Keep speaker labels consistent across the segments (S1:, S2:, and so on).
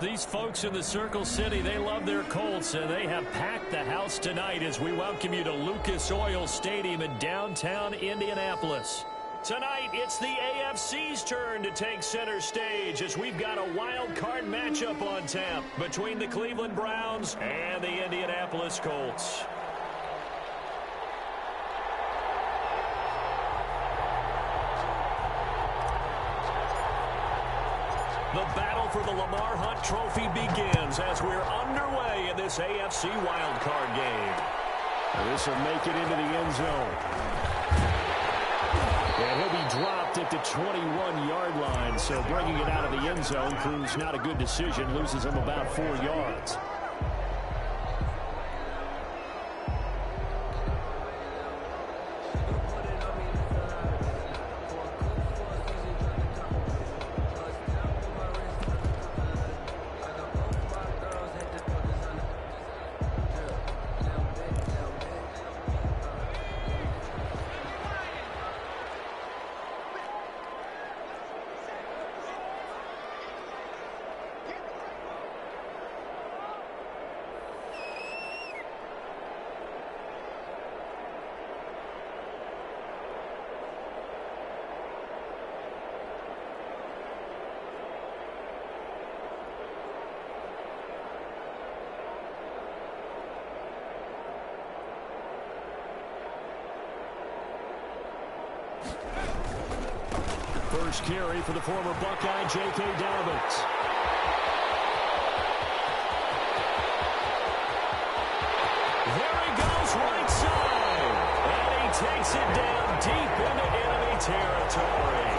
S1: These folks in the Circle City, they love their Colts, and they have packed the house tonight as we welcome you to Lucas Oil Stadium in downtown Indianapolis. Tonight, it's the AFC's turn to take center stage as we've got a wild card matchup on tap between the Cleveland Browns and the Indianapolis Colts. The battle for the Lamar Hunt Trophy begins as we're underway in this AFC wildcard game.
S2: This will make it into the end zone. And he'll be dropped at the 21-yard line, so bringing it out of the end zone proves not a good decision, loses him about 4 yards. First carry for the former Buckeye, J.K. Dobbins.
S1: There he goes, right side. And he takes it down deep into enemy territory.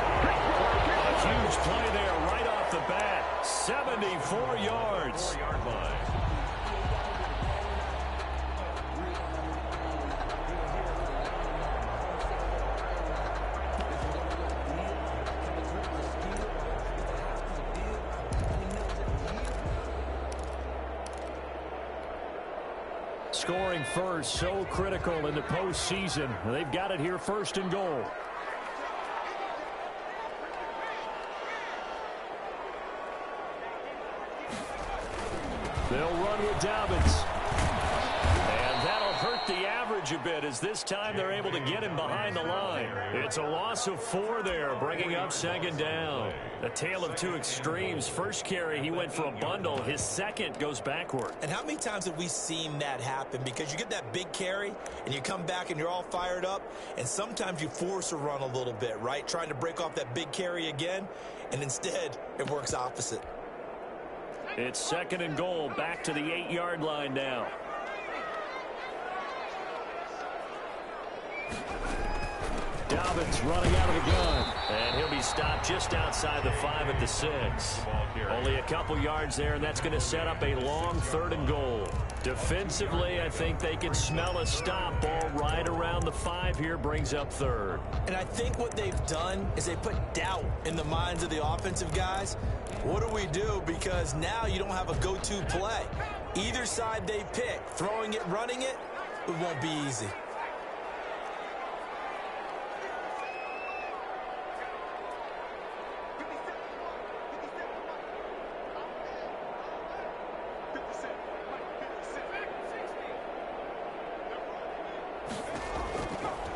S1: A huge play there right off the bat. 74 yards. 4-yard line.
S2: Scoring first, so critical in the postseason. They've got it here, first and goal. They'll run with Dobbins.
S1: And that'll hurt the average a bit as this time they're able to get him behind the line. It's a loss of 4 there, bringing up second down. A tale of two extremes. First carry, he went for a bundle. His second goes backward.
S3: And how many times have we seen that happen? Because you get that big carry, and you come back and you're all fired up, and sometimes you force a run a little bit, right? Trying to break off that big carry again, and instead it works opposite.
S1: It's second and goal, back to the 8-yard line now.
S2: Dobbins running out of the gun.
S1: And he'll be stopped just outside the 5 at the 6. Only a couple yards there, and that's going to set up a long third and goal. Defensively, I think they can smell a stop. Ball right around the 5 here, brings up third.
S3: And I think what they've done is they put doubt in the minds of the offensive guys. What do we do? Because now you don't have a go-to play. Either side they pick, throwing it, running it, it won't be easy.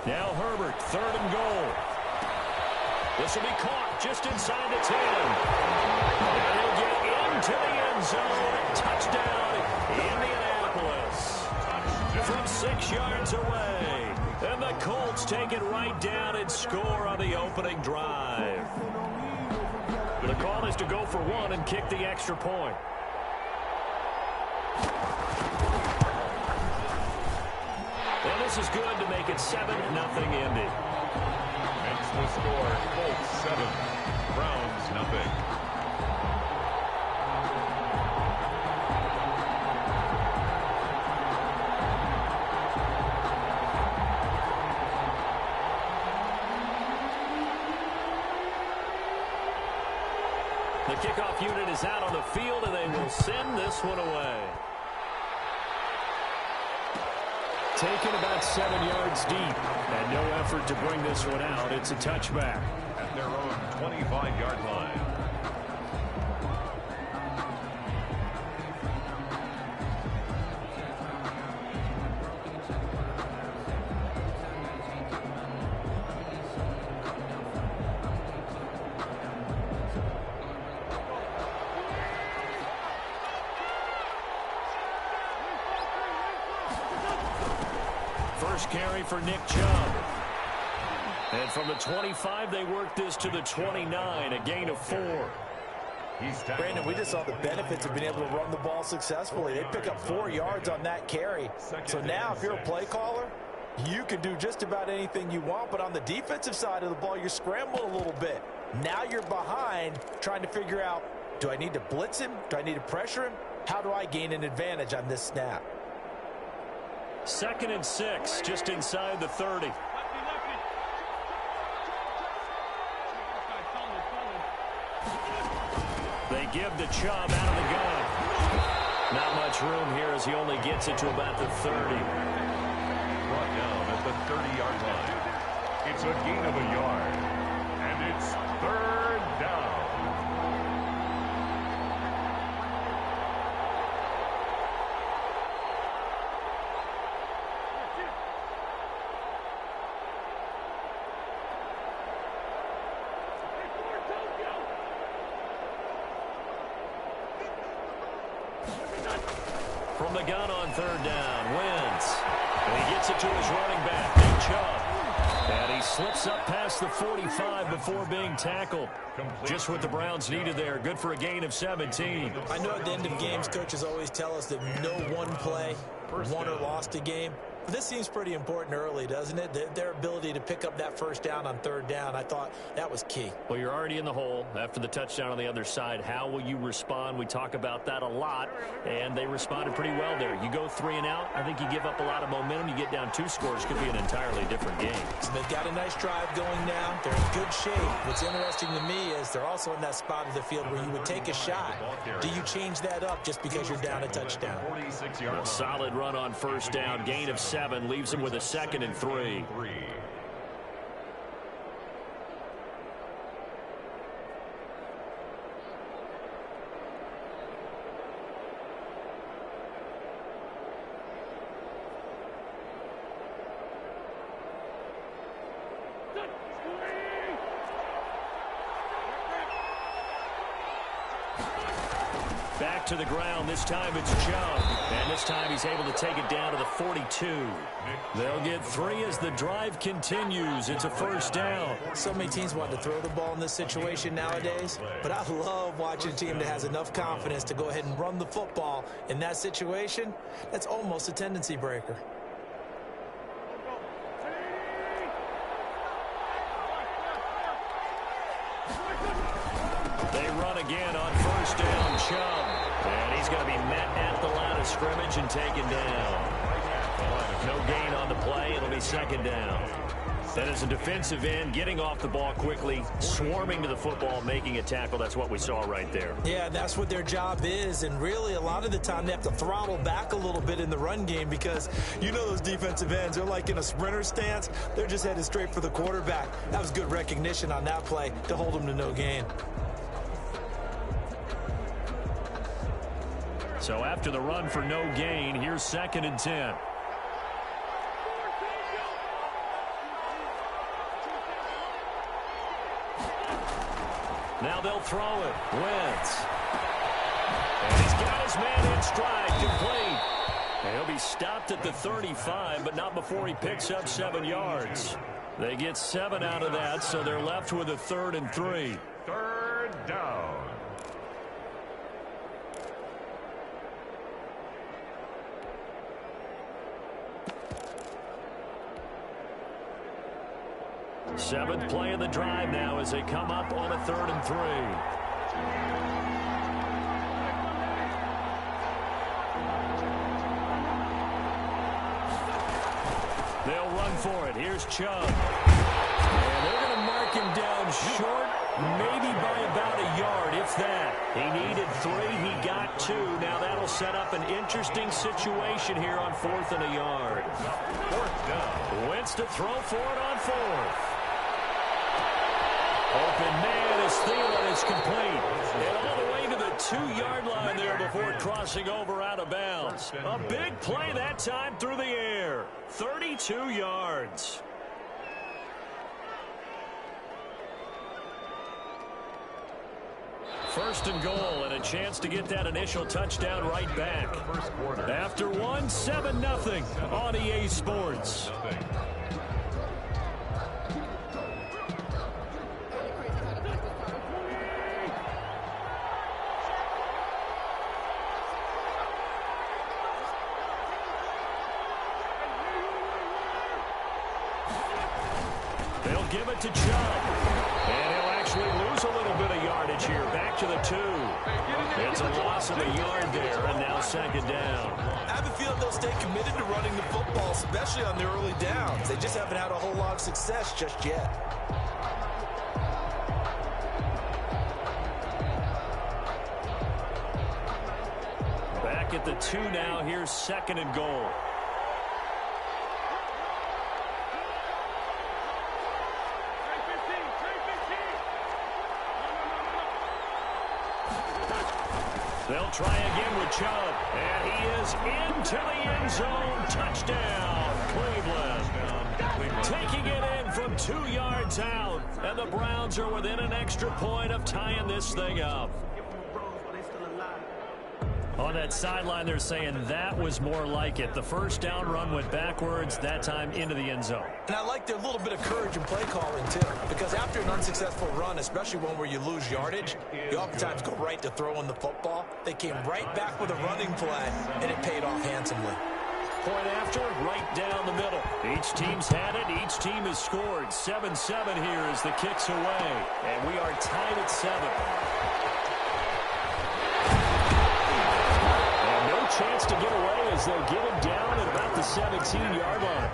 S1: Now Herbert, third and goal. This will be caught just inside the 10. And he'll get into the end zone. Touchdown, Indianapolis. From 6 yards away. And the Colts take it right down and score on the opening drive. The call is to go for 1 and kick the extra point. And this is good to make it 7-0 Indy.
S4: Makes the score Colts 7, Browns 0.
S1: The kickoff unit is out on the field, and they will send this one away.
S2: Taken about 7 yards deep, and no effort to bring this one out. It's a touchback.
S4: At their own 25-yard line.
S2: first carry for Nick Chubb. And from the 25, they work this to the 29, a gain of 4.
S3: Brandon, we just saw the benefits of being able to run the ball successfully. They pick up 4 yards on that carry. So now if you're a play caller, you can do just about anything you want. But on the defensive side of the ball, you're scrambling a little bit. Now you're behind trying to figure out, do I need to blitz him? Do I need to pressure him? How do I gain an advantage on this snap?
S2: 2nd and 6, just inside the 30. They give the Chubb out of the gun. Not much room here as he only gets it to about the 30.
S4: Brought down at the 30-yard line. It's a gain of a yard. And it's 3rd down.
S2: From the gun on 3rd down, Wentz. And he gets it to his running back, Nick Chubb. And he slips up past the 45 before being tackled. Just what the Browns needed there. Good for a gain of 17.
S3: I know at the end of games, coaches always tell us that no one play won or lost a game. But this seems pretty important early, doesn't it? Their ability to pick up that 1st down on 3rd down, I thought that was key.
S2: Well, you're already in the hole after the touchdown on the other side. How will you respond? We talk about that a lot, and they responded pretty well there. You go 3 and out, I think you give up a lot of momentum. You get down 2 scores, could be an entirely different game.
S3: So they've got a nice drive going now. They're in good shape. What's interesting to me is they're also in that spot of the field where you would take a shot. Do you change that up just because you're down a touchdown?
S2: A solid run on 1st down, gain of 7, leaves them with a 2nd and 3. Back to the ground. This time it's Chubb. And this time he's able to take it down to the 42. They'll get 3 as the drive continues. It's a 1st down.
S3: So many teams want to throw the ball in this situation nowadays. But I love watching a team that has enough confidence to go ahead and run the football. In that situation, that's almost a tendency breaker.
S2: They run again on 1st down, Chubb. And he's going to be met at the line of scrimmage and taken down. No gain on the play. It'll be 2nd down. That is a defensive end getting off the ball quickly, swarming to the football, making a tackle. That's what we saw right there.
S3: Yeah, that's what their job is. And really, a lot of the time, they have to throttle back a little bit in the run game because you know those defensive ends, they're like in a sprinter stance. They're just headed straight for the quarterback. That was good recognition on that play to hold them to no gain.
S2: So after the run for no gain, here's 2nd and 10. Now they'll throw it. Wentz. And he's got his man in stride, complete. And he'll be stopped at the 35, but not before he picks up 7 yards. They get 7 out of that, so they're left with a 3rd and 3.
S4: 3rd down.
S2: Seventh play of the drive now as they come up on a 3rd and 3. They'll run for it. Here's Chubb. And they're going to mark him down short, maybe by about a yard, if that. He needed 3. He got 2. Now that'll set up an interesting situation here on 4th and a yard.
S4: 4th down.
S2: Wentz to throw for it on 4th. Open man is Thielen is complete. And all the way to the 2-yard line there before crossing over out of bounds. A big play that time through the air. 32 yards.
S1: First and goal, and a chance to get that initial touchdown right back. After one, 7-0 on EA Sports. They'll give it to Chubb. And he'll actually lose a little bit of yardage here. Back to the 2. It's a loss of a yard there, and now second down.
S3: I have a feeling they'll stay committed to running the football, especially on the early downs. They just haven't had a whole lot of success just yet.
S1: Back at the 2 now. Here's second and goal. They'll try again with Chubb. And he is into the end zone. Touchdown, Cleveland. Taking it in from 2 yards out. And the Browns are within an extra point of tying this thing up. On that sideline, they're saying that was more like it. The first down run went backwards, that time into the end zone.
S3: And I like their little bit of courage in play calling, too. Because after an unsuccessful run, especially one where you lose yardage, you oftentimes go right to throwing the football. They came right back with a running play, and it paid off handsomely.
S1: Point after, right down the middle. Each team's had it. Each team has scored. 7-7 here as the kick's away. And we are tied at 7. Chance to get away as they'll get him down at about the 17-yard line.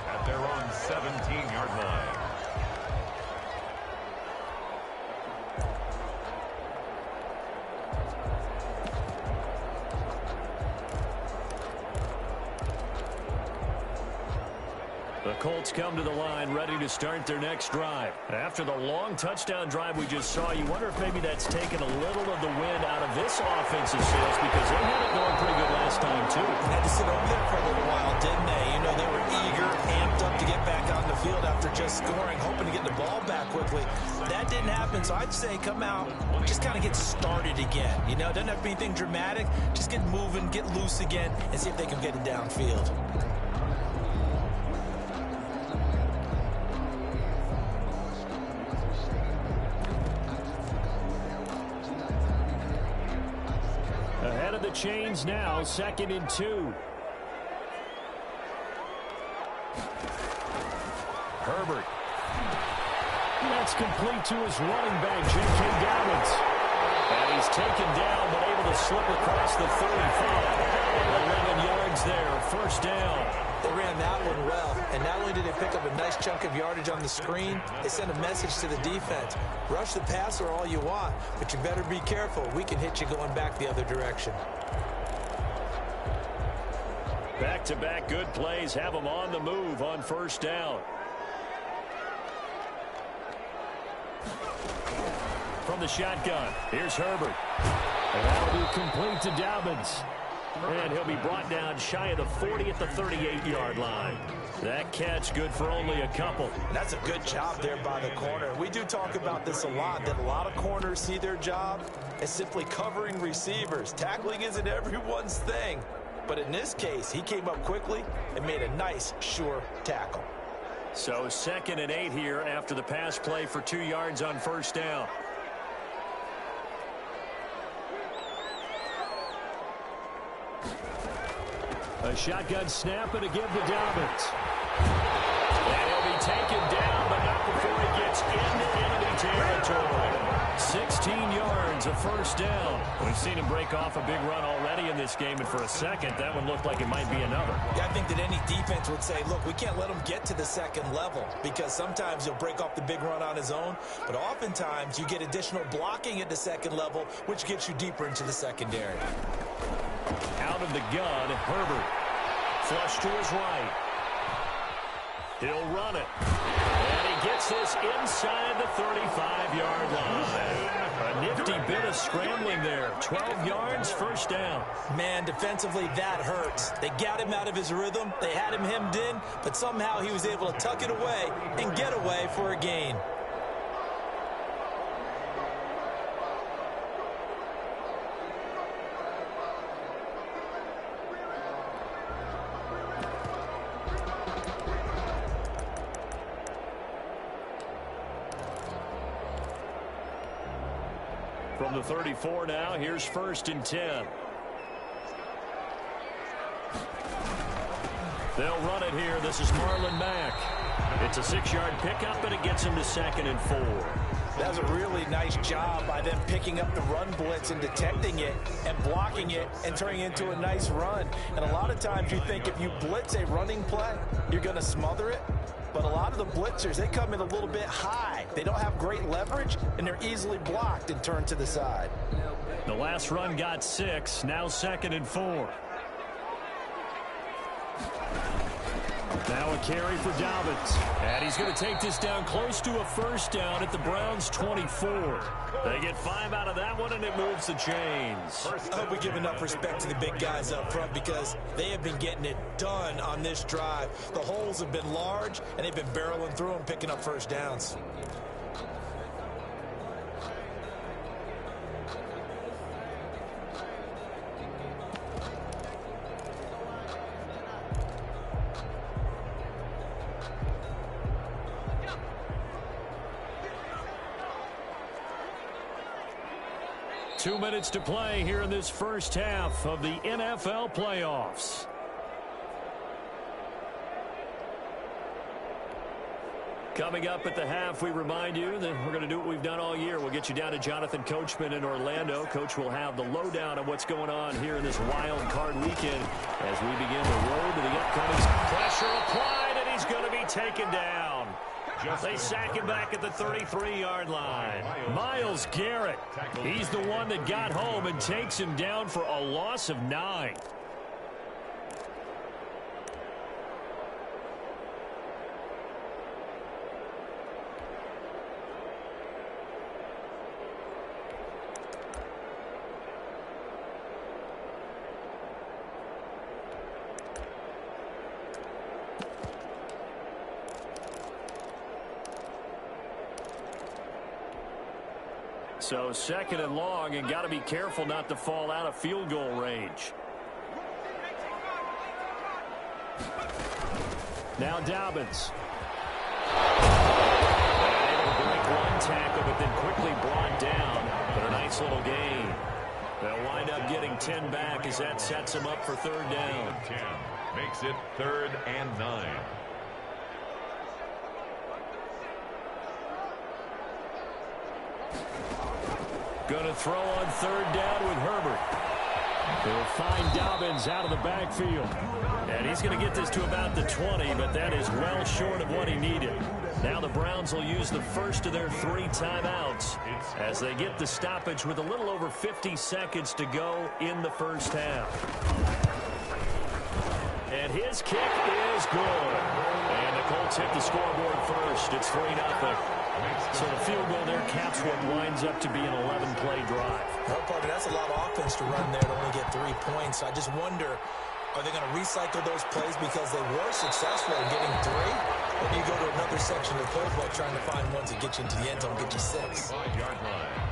S4: At their own 17-yard line.
S1: The Colts come to the line ready to start their next drive. After the long touchdown drive we just saw, you wonder if maybe that's taken a little of the wind out of this offensive sails because they had it going pretty good last time, too.
S3: Had to sit over there for a little while, didn't they? You know, they were eager, amped up to get back on the field after just scoring, hoping to get the ball back quickly. That didn't happen, so I'd say come out, just kind of get started again. You know, it doesn't have to be anything dramatic. Just get moving, get loose again, and see if they can get it downfield.
S1: Ahead of the chains now, 2nd and 2. Herbert. That's complete to his running back, J.K. Dobbins. And he's taken down, but able to slip across the 35. 11 yards there, first down.
S3: They ran that one well, and not only did they pick up a nice chunk of yardage on the screen, they sent a message to the defense. Rush the passer all you want, but you better be careful. We can hit you going back the other direction.
S1: Back-to-back good plays have them on the move on first down. From the shotgun, here's Herbert. And that'll be complete to Dobbins. And he'll be brought down shy of the 40 at the 38-yard line. That catch good for only a couple.
S3: That's a good job there by the corner. We do talk about this a lot, that a lot of corners see their job as simply covering receivers. Tackling isn't everyone's thing. But in this case, he came up quickly and made a nice, sure tackle.
S1: So 2nd and 8 here after the pass play for 2 yards on first down. A shotgun snap and a give to Dobbins. And he'll be taken down, but not before he gets into enemy territory. 16 yards, a first down. We've seen him break off a big run already in this game, and for a second, that one looked like it might be another.
S3: Yeah, I think that any defense would say, look, we can't let him get to the second level because sometimes he'll break off the big run on his own, but oftentimes you get additional blocking at the second level, which gets you deeper into the secondary.
S1: Out of the gun, Herbert. Flush to his right. He'll run it. And he gets this inside the 35-yard line. A nifty bit of scrambling there. 12 yards, first down.
S3: Man, defensively, that hurts. They got him out of his rhythm. They had him hemmed in, but somehow he was able to tuck it away and get away for a gain.
S2: From the 34 now, here's 1st and 10. They'll run it here. This is Marlon Mack. It's a 6-yard pickup, and it gets him to 2nd and 4.
S3: That was a really nice job by them picking up the run blitz and detecting it and blocking it and turning it into a nice run. And a lot of times you think if you blitz a running play, you're going to smother it. But a lot of the blitzers, they come in a little bit high. They don't have great leverage, and they're easily blocked and turned to the side.
S2: The last run got 6, now 2nd and 4. Now a carry for Dobbins. And he's going to take this down close to a 1st down at the Browns' 24. They get 5 out of that one, and it moves the chains.
S3: I hope we give enough respect to the big guys up front because they have been getting it done on this drive. The holes have been large, and they've been barreling through them, picking up 1st downs.
S2: Two minutes to play here in this first half of the NFL playoffs. Coming up at the half, we remind you that we're going to do what we've done all year. We'll get you down to Jonathan Coachman in Orlando. Coach will have the lowdown of what's going on here in this wild card weekend as we begin the road to the upcoming. Pressure applied, and he's going to be taken down. They sack him back at the 33-yard line. Myles Garrett, he's the one that got home and takes him down for a loss of 9. So 2nd and long, and got to be careful not to fall out of field goal range. Now Dobbins. Able to break one tackle, but then quickly brought down. But a nice little gain. They'll wind up getting 10 back as that sets them up for 3rd down.
S4: 10 makes it 3rd and 9.
S2: Going to throw on 3rd down with Herbert. They'll find Dobbins out of the backfield. And he's going to get this to about the 20, but that is well short of what he needed. Now the Browns will use the first of their 3 timeouts as they get the stoppage with a little over 50 seconds to go in the first half. And his kick is good. And the Colts hit the scoreboard first. It's 3-0. So the field goal there caps what winds up to be an 11-play drive.
S3: Well, Parker, that's a lot of offense to run there to only get 3 points. I just wonder, are they going to recycle those plays because they were successful in getting 3? Or do you go to another section of the playbook trying to find ones that get you into the end zone, get you 6?
S4: 5-yard line.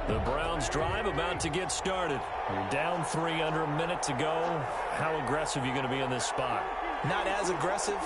S2: The Browns drive about to get started. You're down 3 under a minute to go. How aggressive are you going to be in this spot?
S3: Not as aggressive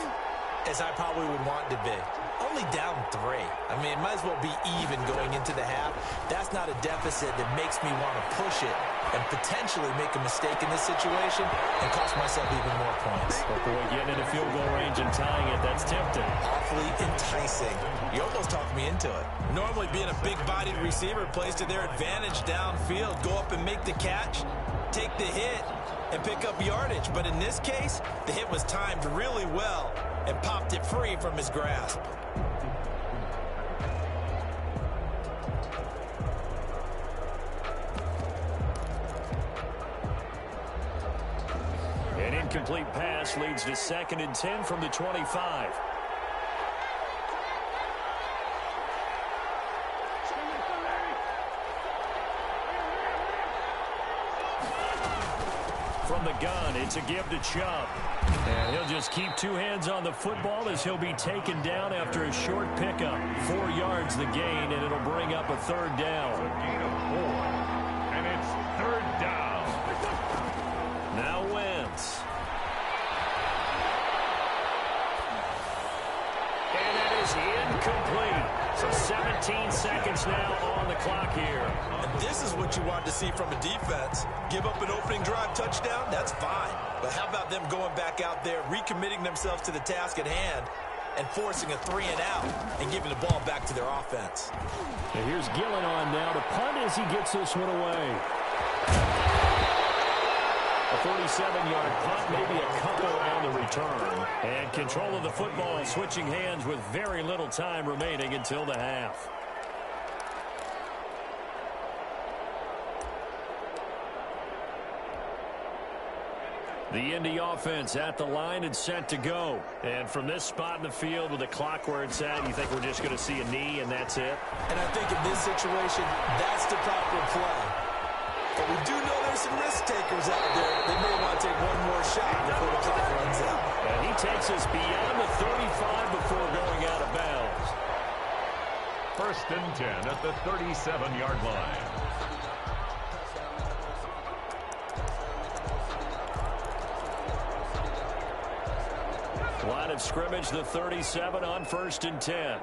S3: as I probably would want to be. Only down 3. I mean, it might as well be even going into the half. That's not a deficit that makes me want to push it and potentially make a mistake in this situation and cost myself even more points.
S2: But boy, getting into field goal range and tying it, that's tempting.
S3: Awfully enticing. You almost talked me into it. Normally being a big-bodied receiver plays to their advantage downfield. Go up and make the catch, take the hit, and pick up yardage. But in this case, the hit was timed really well and popped it free from his grasp.
S2: An incomplete pass leads to 2nd and 10 from the 25. From the gun, it's a give to Chubb. And he'll just keep 2 hands on the football as he'll be taken down after a short pickup. 4 yards the gain, and it'll bring up a 3rd down.
S4: A gain of 4, and it's 3rd down.
S2: Now Wentz. is incomplete. So 17 seconds now on the clock here.
S3: And this is what you want to see from a defense. Give up an opening drive touchdown, that's fine. But how about them going back out there, recommitting themselves to the task at hand, and forcing a 3-and-out and giving the ball back to their offense.
S1: And here's Gillen on now to punt as he gets this one away. A 47-yard punt, maybe a couple on the return. And control of the football switching hands with very little time remaining until the half. The Indy offense at the line and set to go. And from this spot in the field with the clock where it's at, you think we're just going to see a knee and that's it?
S3: And I think in this situation, that's the proper play. But we do know there's some risk takers out there. They may want to take one more shot before the clock runs out.
S1: And he takes us beyond the 35 before going out of bounds.
S4: 1st and 10 at the 37-yard line.
S1: Line of scrimmage, the 37 on 1st and 10.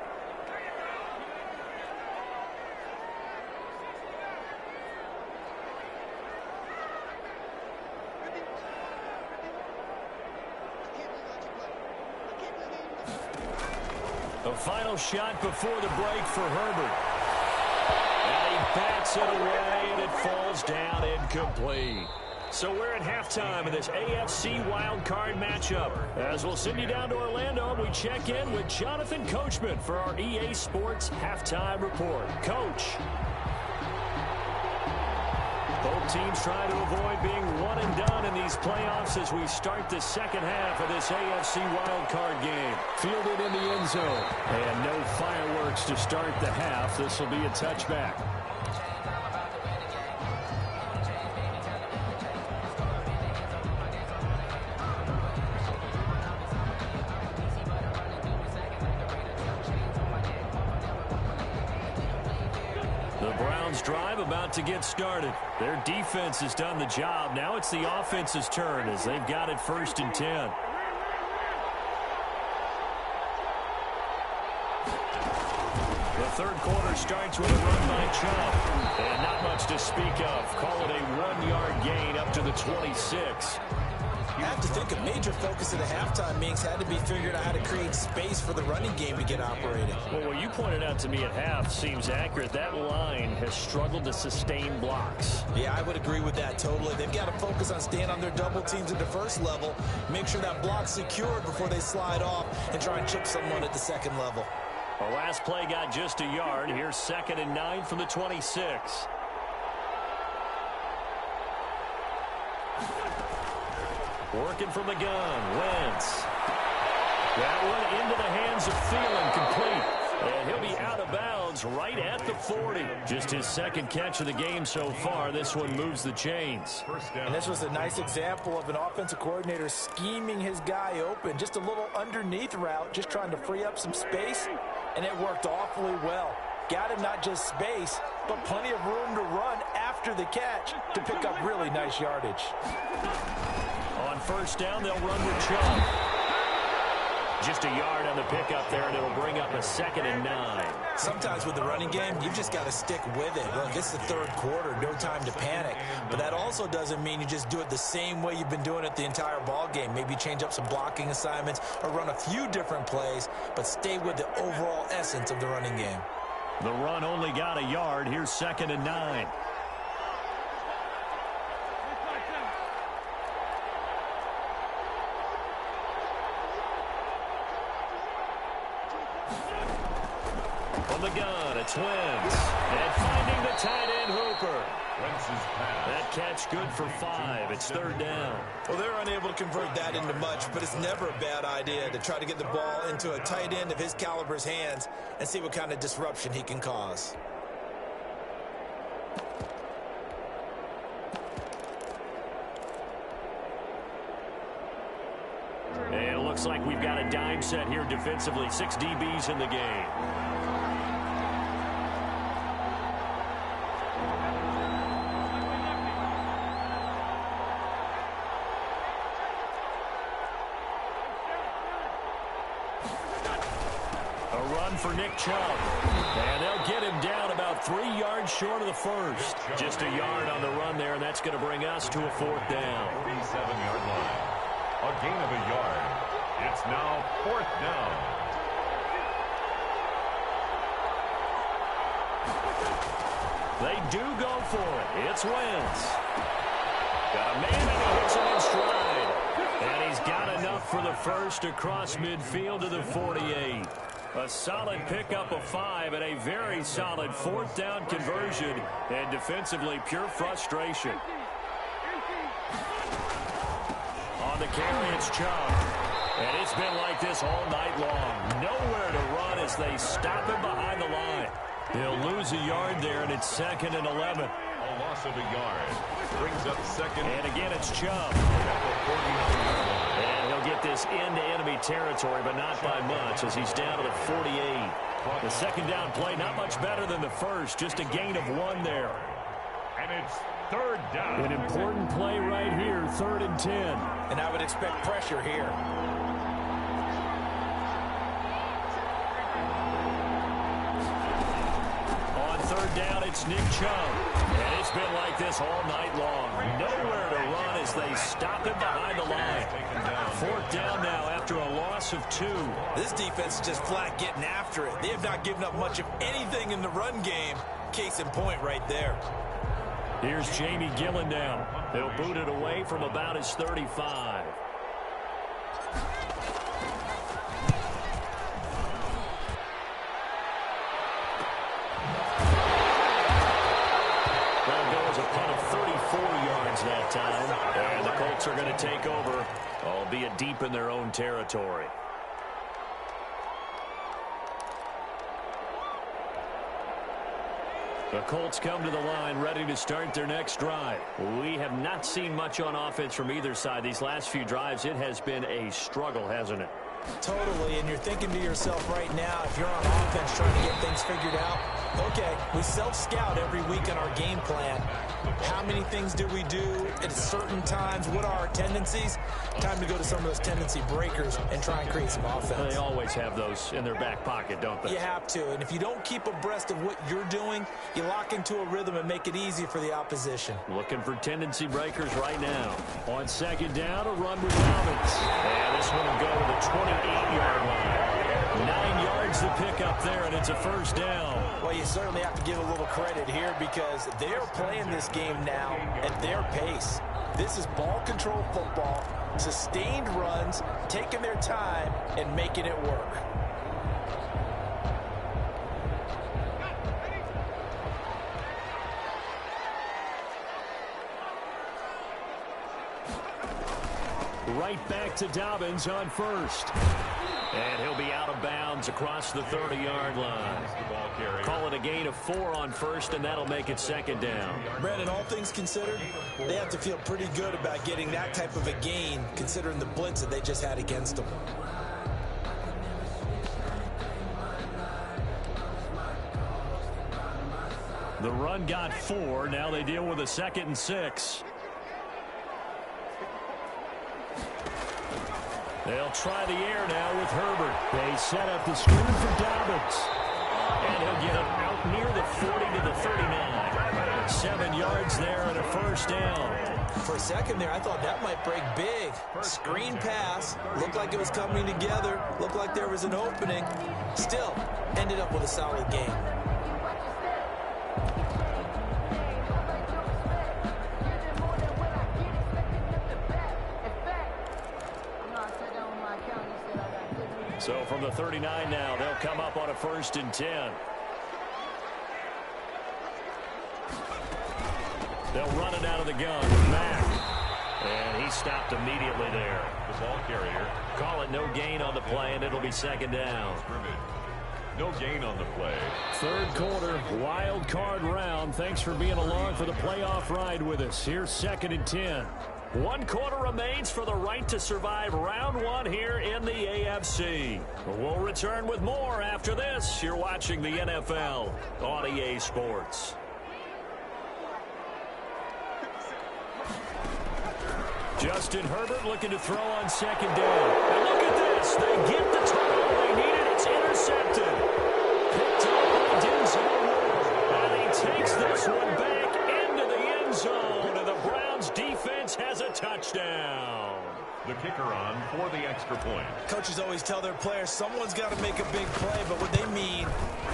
S1: A final shot before the break for Herbert. And he bats it away, and it falls down incomplete. So we're at halftime of this AFC wildcard matchup. As we'll send you down to Orlando, we check in with Jonathan Coachman for our EA Sports Halftime Report. Coach. Both teams trying to avoid being one and done in these playoffs as we start the second half of this AFC wildcard game. Fielded in the end zone. And no fireworks to start the half. This will be a touchback. Drive about to get started. Their defense has done the job. Now it's the offense's turn as they've got it 1st and 10. The third quarter starts with a run by Chubb. And not much to speak of. Call it a 1-yard gain up to the 26.
S3: You have to think a major focus of the halftime meetings had to be figured out how to create space for the running game to get operated.
S1: Well, what you pointed out to me at half seems accurate. That line has struggled to sustain blocks.
S3: Yeah, I would agree with that totally. They've got to focus on staying on their double teams at the first level, make sure that block's secured before they slide off and try and chip someone at the second level.
S1: The last play got just a yard. Here's 2nd and 9 from the 26. Working from the gun, Wentz. That one into the hands of Thielen, complete. And he'll be out of bounds right at the 40. Just his second catch of the game so far. This one moves the chains.
S3: And this was a nice example of an offensive coordinator scheming his guy open. Just a little underneath route, just trying to free up some space. And it worked awfully well. Got him not just space, but plenty of room to run after the catch to pick up really nice yardage.
S1: On 1st down, they'll run with Chubb. Just a yard on the pickup there, and it'll bring up a 2nd and 9.
S3: Sometimes with the running game, you've just got to stick with it. Look, it's the third quarter, no time to panic. But that also doesn't mean you just do it the same way you've been doing it the entire ball game. Maybe change up some blocking assignments or run a few different plays, but stay with the overall essence of the running game.
S1: The run only got a yard. Here's 2nd and 9. From the gun, it's Wentz. And finding the tight end, Hooper. That catch good for 5. It's 3rd down.
S3: Well, they're unable to convert that into much, but it's never a bad idea to try to get the ball into a tight end of his caliber's hands and see what kind of disruption he can cause.
S1: And it looks like we've got a dime set here defensively. 6 DBs in the game. A A run for Nick Chubb. And they'll get him down about 3 yards short of the first. Just a yard on the run there, and that's going to bring us to a 4th down.
S4: 47-yard line. A gain of a yard. It's now 4th down.
S1: They do go for it. It's Wentz. Got a man and he hits him in stride. And he's got enough for the first across midfield to the 48. A solid pickup of 5 and a very solid 4th down conversion. And defensively, pure frustration. On the carry, it's Chubb. And it's been like this all night long. Nowhere to run as they stop him behind the line. They'll lose a yard there, and it's 2nd and 11.
S4: A loss of a yard. Brings up 2nd.
S1: And again, it's Chubb. And he'll get this into enemy territory, but not by much as he's down to the 48. The 2nd down play, not much better than the first, just a gain of 1 there.
S4: And it's 3rd down.
S1: An important play right here, 3rd and 10.
S3: And I would expect pressure here.
S1: On 3rd down, it's Nick Chubb. And it's been like this all night long. Nowhere to run as they stop him behind the line. 4th down now after a loss of 2.
S3: This defense is just flat getting after it. They have not given up much of anything in the run game. Case in point right there.
S1: Here's Jamie Gillen now. They'll boot it away from about his 35. That time, and the Colts are going to take over, albeit deep in their own territory. The Colts come to the line ready to start their next drive. We have not seen much on offense from either side. These last few drives, it has been a struggle, hasn't it?
S3: Totally, and you're thinking to yourself right now, if you're on offense trying to get things figured out, okay, we self-scout every week on our game plan. How many things do we do at certain times? What are our tendencies? Time to go to some of those tendency breakers and try and create some offense.
S1: They always have those in their back pocket, don't they?
S3: You have to, and if you don't keep abreast of what you're doing, you lock into a rhythm and make it easy for the opposition.
S1: Looking for tendency breakers right now. On 2nd down, a run with Dobbins. And this one will go to the 28-yard line. 9 yards to pick up there, and it's a 1st down.
S3: Well, you certainly have to give a little credit here because they're playing this game now at their pace. This is ball control football, sustained runs, taking their time, and making it work.
S1: Right back to Dobbins on 1st. And he'll be out of bounds across the 30-yard line. Call it a gain of 4 on 1st, and that'll make it 2nd down.
S3: Brandon, all things considered, they have to feel pretty good about getting that type of a gain, considering the blitz that they just had against them.
S1: The run got 4. Now they deal with a 2nd and 6. They'll try the air now with Herbert. They set up the screen for Dobbins. And he'll get him out near the 40 to the 39. 7 yards there and a 1st down.
S3: For a second there, I thought that might break big. Screen pass. Looked like it was coming together. Looked like there was an opening. Still, ended up with a solid game.
S1: So from the 39 now, they'll come up on a 1st and 10. They'll run it out of the gun. Mack. And he stopped immediately there.
S4: The ball carrier.
S1: Call it no gain on the play, and it'll be 2nd down.
S4: No gain on the play.
S1: 3rd quarter, wild card round. Thanks for being along for the playoff ride with us. Here's 2nd and 10. 1 quarter remains for the right to survive round 1 here in the AFC. We'll return with more after this. You're watching the NFL on EA Sports. Justin Herbert looking to throw on 2nd down. And look at this. They get the turnover they needed. It's intercepted.
S4: extra point.
S3: Coaches always tell their players someone's got to make a big play, but what they mean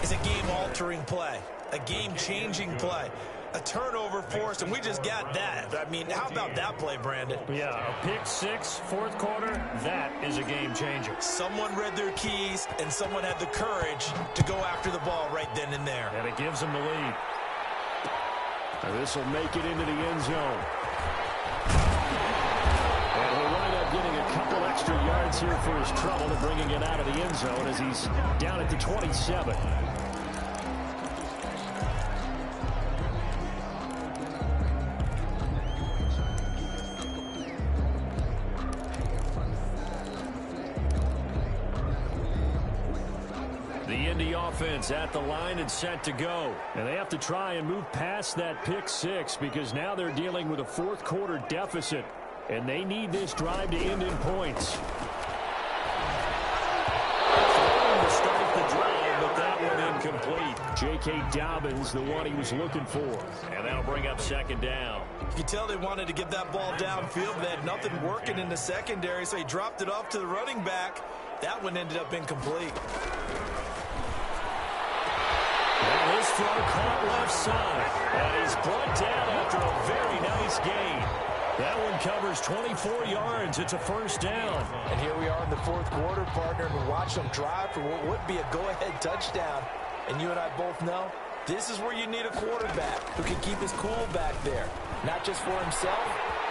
S3: is a game-altering play, a game-changing play, a turnover forced, and we just got that. I mean, how about that play, Brandon?
S2: Yeah, a pick six, fourth quarter, that is a game changer.
S3: Someone read their keys, and someone had the courage to go after the ball right then and there.
S2: And it gives them the lead.
S1: This will make it into the end zone. And he'll wind up getting a couple extra yards here for his trouble and bringing it out of the end zone as he's down at the 27. Offense at the line and set to go. And they have to try and move past that pick six because now they're dealing with a fourth quarter deficit. And they need this drive to end in points. Throwing to start the drive, but that one incomplete. J.K. Dobbins, the one he was looking for. And that'll bring up second down.
S3: You can tell they wanted to get that ball downfield, but they had nothing working in the secondary, so he dropped it off to the running back. That one ended up incomplete.
S1: And this throw caught left side. And he's brought down after a very nice gain. That one covers 24 yards. It's a first down.
S3: And here we are in the fourth quarter, partner, and we watch them drive for what would be a go-ahead touchdown. And you and I both know this is where you need a quarterback who can keep his cool back there. Not just for himself,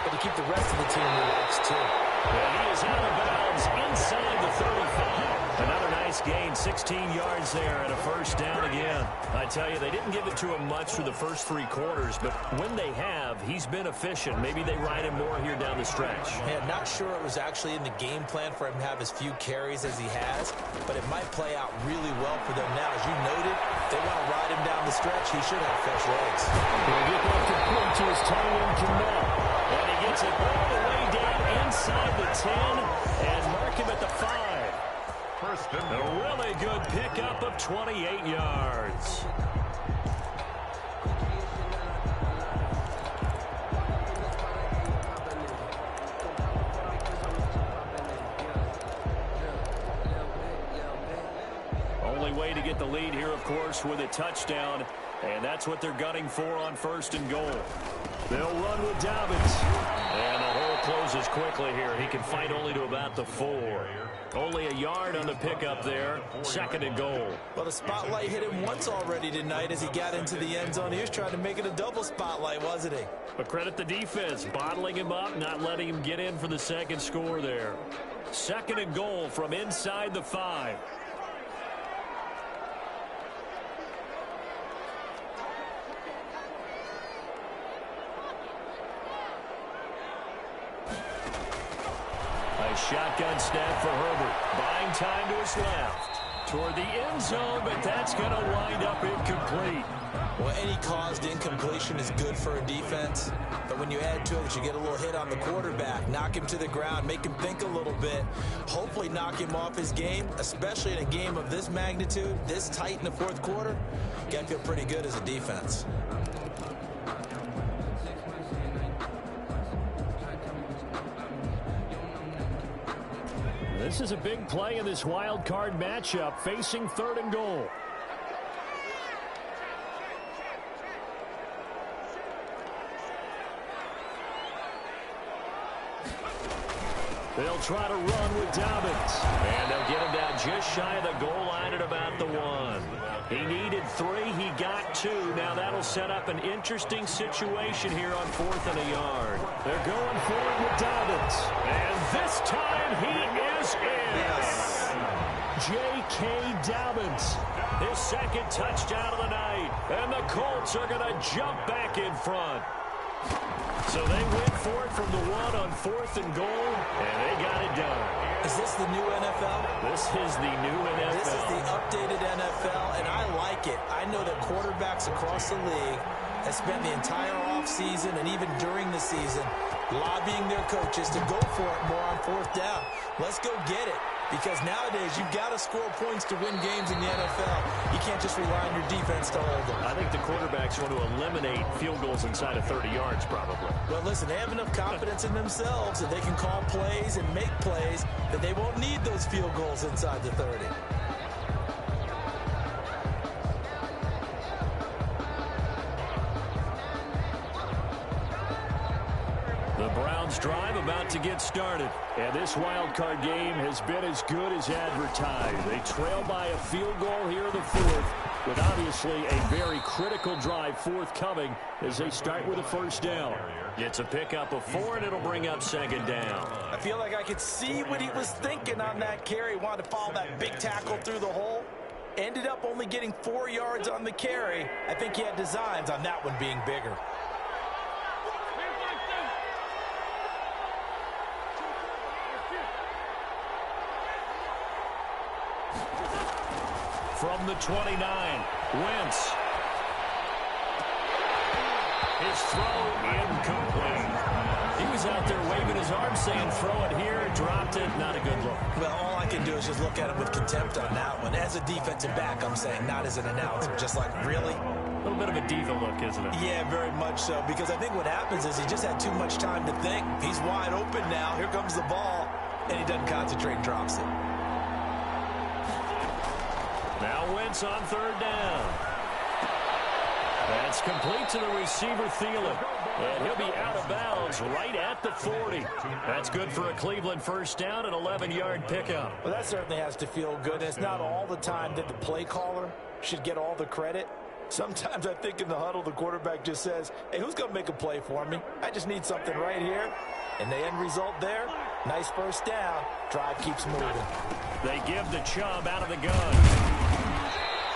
S3: but to keep the rest of the team relaxed, too.
S1: And he is out of bounds inside the 35. Another nice gain, 16 yards there and a first down again. I tell you, they didn't give it to him much for the first three quarters, but when they have, he's been efficient. Maybe they ride him more here down the stretch.
S3: Yeah, not sure it was actually in the game plan for him to have as few carries as he has, but it might play out really well for them now. As you noted, they want to ride him down the stretch. He should have fresh legs.
S1: He'll get that complete to his tight end, Cannell. And he gets it all the way down inside the 10 and mark him at the 5.
S4: First and
S1: A really good pickup of 28 yards. Only way to get the lead here, of course, with a touchdown. And that's what they're gunning for on first and goal. They'll run with Dobbins. And the hole closes quickly here. He can fight only to about the 4. Only a yard on the pickup there. Second and goal.
S3: Well, the spotlight hit him once already tonight as he got into the end zone. He was trying to make it a double spotlight, wasn't he?
S1: But credit the defense, bottling him up, not letting him get in for the second score there. Second and goal from inside the 5. Shotgun snap for Herbert. Buying time to his left. Toward the end zone, but that's going to wind up incomplete.
S3: Well, any caused incompletion is good for a defense. But when you add to it that you get a little hit on the quarterback, knock him to the ground, make him think a little bit, hopefully knock him off his game, especially in a game of this magnitude, this tight in the fourth quarter, you got to feel pretty good as a defense.
S1: This is a big play in this wild card matchup, facing third and goal. They'll try to run with Dobbins. And they'll get him down just shy of the goal line at about the 1. He needed 3. He got 2. Now that'll set up an interesting situation here on 4th and a yard. They're going for it with Dobbins. And this time he is in.
S3: Yes.
S1: J.K. Dobbins. His second touchdown of the night. And the Colts are going to jump back in front. So they went for it from the 1 on 4th and goal, and they got it done.
S3: Is this the new NFL?
S1: This is the new NFL.
S3: This is the updated NFL, and I like it. I know that quarterbacks across the league have spent the entire offseason and even during the season lobbying their coaches to go for it more on 4th down. Let's go get it. because nowadays you've got to score points to win games in the NFL. You can't just rely on your defense to hold them.
S2: I think the quarterbacks want to eliminate field goals inside of 30 yards probably.
S3: Well, listen, they have enough confidence in themselves that they can call plays and make plays that they won't need those field goals inside the 30.
S2: The Browns drive about to get started.
S1: And this wild card game has been as good as advertised. They trail by a field goal here in the fourth, with obviously a very critical drive forthcoming as they start with a first down.
S2: It's a pickup of 4, and it'll bring up second down.
S3: I feel like I could see what he was thinking on that carry. Wanted to follow that big tackle through the hole. Ended up only getting 4 yards on the carry. I think he had designs on that one being bigger.
S1: From the 29, Wentz. His throw incomplete. He was out there waving his arms saying throw it here, dropped it, not a good look.
S3: Well, all I can do is just look at him with contempt on that one. As a defensive back, I'm saying, not as an announcer. Just like, really?
S2: A little bit of a diva look, isn't it?
S3: Yeah, very much so, because I think what happens is he just had too much time to think. He's wide open now. Here comes the ball, and he doesn't concentrate and drops it.
S1: Now Wentz on third down. That's complete to the receiver, Thielen. And he'll be out of bounds right at the 40. That's good for a Cleveland first down, an 11-yard pickup.
S3: Well, that certainly has to feel good. And it's not all the time that the play caller should get all the credit. Sometimes I think in the huddle, the quarterback just says, hey, who's going to make a play for me? I just need something right here. And the end result there, nice first down. Drive keeps moving.
S1: They give the Chubb out of the gun.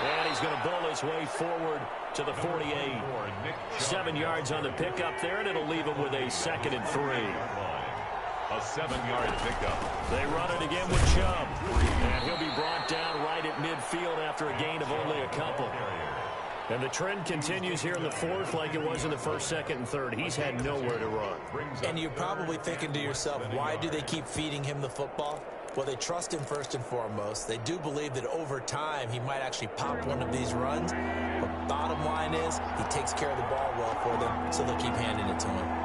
S1: And he's going to bull his way forward to the 48. 7 yards on the pickup there, and it'll leave him with a 2nd and 3.
S4: A 7-yard pickup.
S1: They run it again with Chubb. And he'll be brought down right at midfield after a gain of only a couple. And the trend continues here in the fourth like it was in the first, second, and third. He's had nowhere to run.
S3: And you're probably thinking to yourself, why do they keep feeding him the football? Well, they trust him first and foremost. They do believe that over time he might actually pop one of these runs. But bottom line is he takes care of the ball well for them, so they'll keep handing it to him.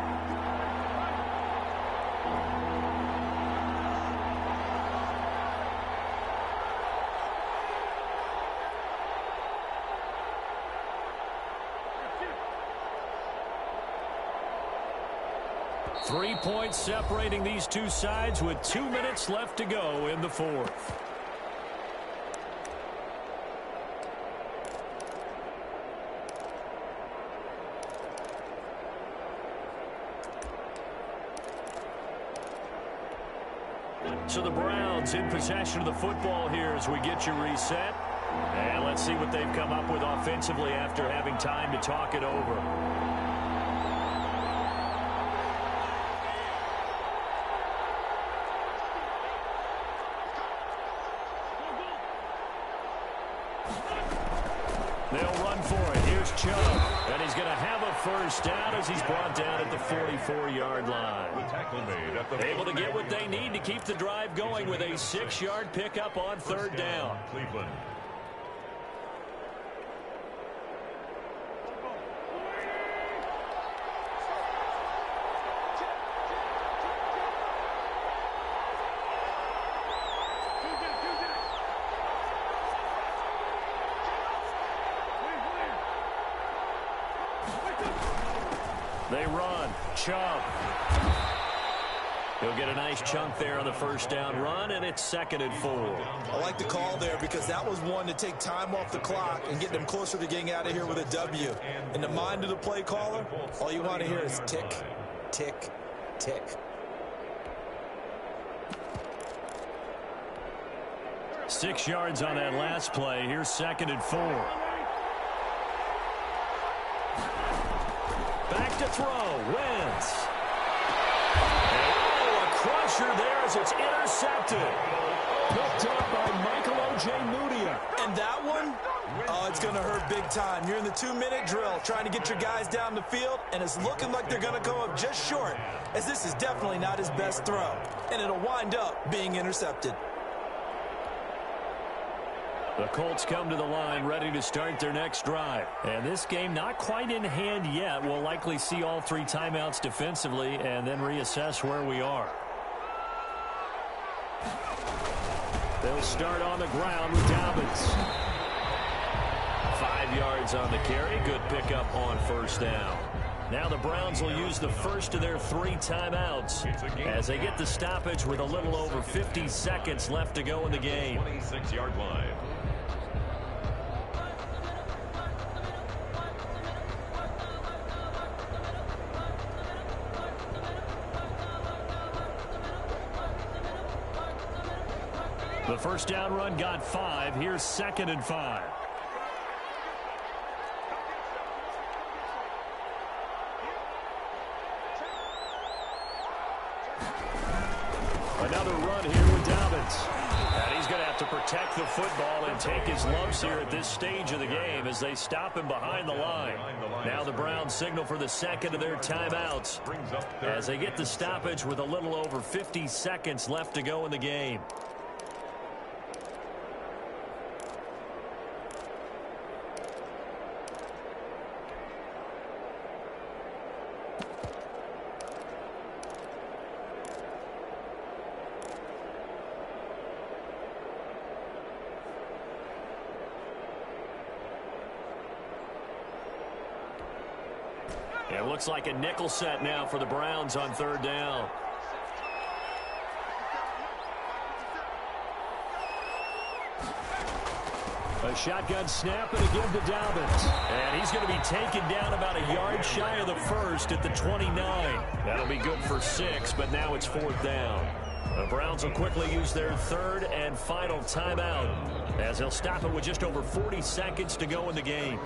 S1: 3 points separating these two sides with 2 minutes left to go in the fourth. So the Browns in possession of the football here as we get you reset. And let's see what they've come up with offensively after having time to talk it over. They'll run for it. Here's Chubb. And he's going to have a first down as he's brought down at the 44-yard line. Able to get what they need to keep the drive going with a 6-yard pickup on third down.
S4: Cleveland.
S1: They run. Chubb. He'll get a nice chunk there on the first down run, and it's 2nd and 4.
S3: I like the call there because that was one to take time off the clock and get them closer to getting out of here with a W. In the mind of the play caller, all you want to hear is tick, tick, tick.
S1: Six yards on that last play. Here's 2nd and 4. Back to throw. Wentz. Oh, a crusher there as it's intercepted. Picked up by Michael O.J. Mudia.
S3: And that one, oh, it's going to hurt big time. You're in the 2-minute drill trying to get your guys down the field, and it's looking like they're going to come up just short, as this is definitely not his best throw. And it'll wind up being intercepted.
S2: The Colts come to the line ready to start their next drive. And this game not quite in hand yet. We'll likely see all 3 timeouts defensively and then reassess where we are. They'll start on the ground with Dobbins. 5 yards on the carry. Good pickup on first down. Now the Browns will use the first of their 3 timeouts as they get the stoppage with a little over 50 seconds left to go in the game.
S4: 26-yard line.
S2: The first down run got 5. Here's 2nd and 5. Another run here with Dobbins. And he's going to have to protect the football and take his lumps here at this stage of the game as they stop him behind the line. Now the Browns signal for the second of their timeouts as they get the stoppage with a little over 50 seconds left to go in the game. It looks like a nickel set now for the Browns on 3rd down. A shotgun snap and a give to Dobbins. And he's going to be taken down about a yard shy of the first at the 29. That'll be good for 6, but now it's 4th down. The Browns will quickly use their 3rd and final timeout as they'll stop it with just over 40 seconds to go in the game.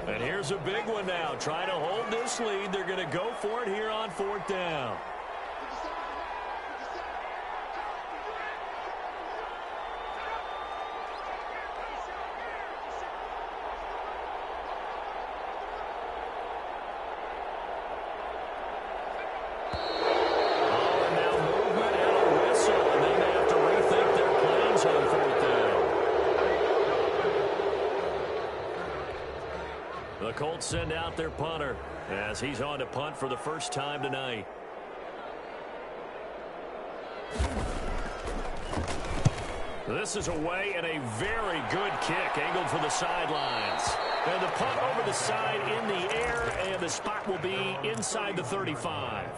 S2: And here's a big one now. Trying to hold this lead. They're going to go for it here on 4th down. Oh, and now movement and a whistle. And they may have to rethink their plans on 4th down. The Colts send out their punter as he's on to punt for the first time tonight. This is away and a very good kick angled for the sidelines. And the punt over the side in the air, and the spot will be inside the 35.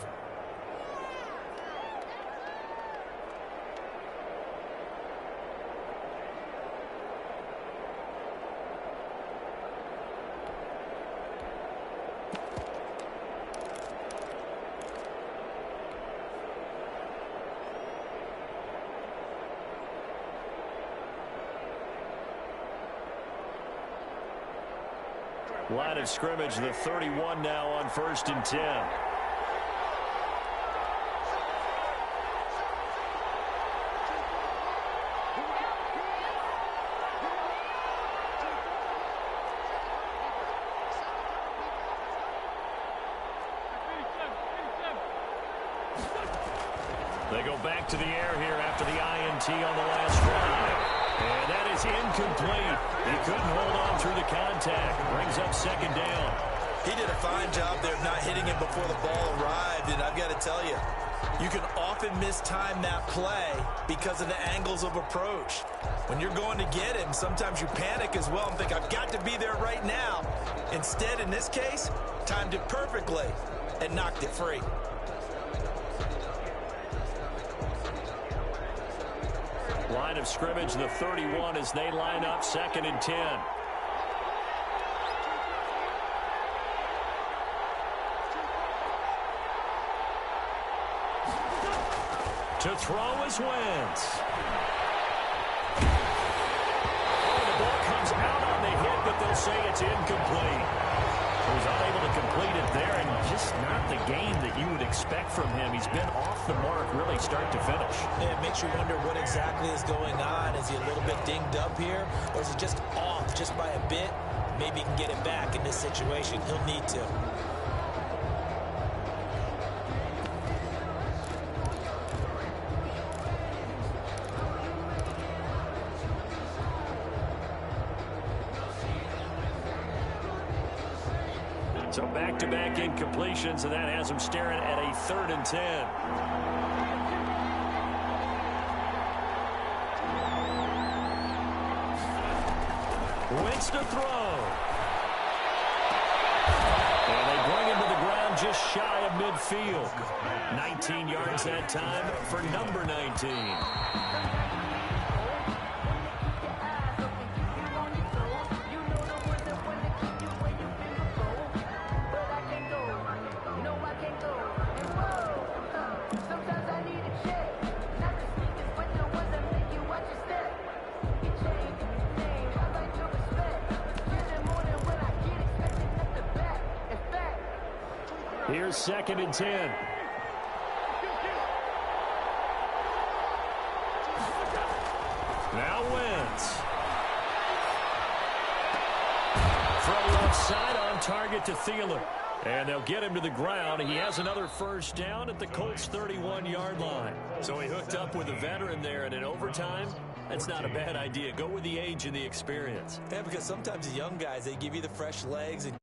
S2: Line of scrimmage, the 31 now on 1st and 10. They go back to the air here after the INT on the last drive. And that is incomplete. He couldn't hold on through the contact. Brings up 2nd down.
S3: He did a fine job there of not hitting him before the ball arrived. And I've got to tell you, you can often mistime that play because of the angles of approach. When you're going to get him, sometimes you panic as well and think, I've got to be there right now. Instead, in this case, timed it perfectly and knocked it free.
S2: Line of scrimmage, the 31 as they line up 2nd and 10. To throw is Wentz. say it's incomplete. He was unable to complete it there, and just not the game that you would expect from him. He's been off the mark really start to finish.
S3: It makes you wonder what exactly is going on. Is he a little bit dinged up here, or is he just off just by a bit? Maybe he can get it back in this situation. He'll need to.
S2: So back-to-back incompletions, and that has him staring at a 3rd and 10. Wentz to throw. And they bring him to the ground just shy of midfield. 19 yards that time for number 19. Here's 2nd and 10. Now Wentz. Throw left side on target to Thielen. And they'll get him to the ground. He has another first down at the Colts' 31-yard line. So he hooked up with a veteran there, and in overtime, that's not a bad idea. Go with the age and the experience.
S3: Yeah, because sometimes the young guys, they give you the fresh legs and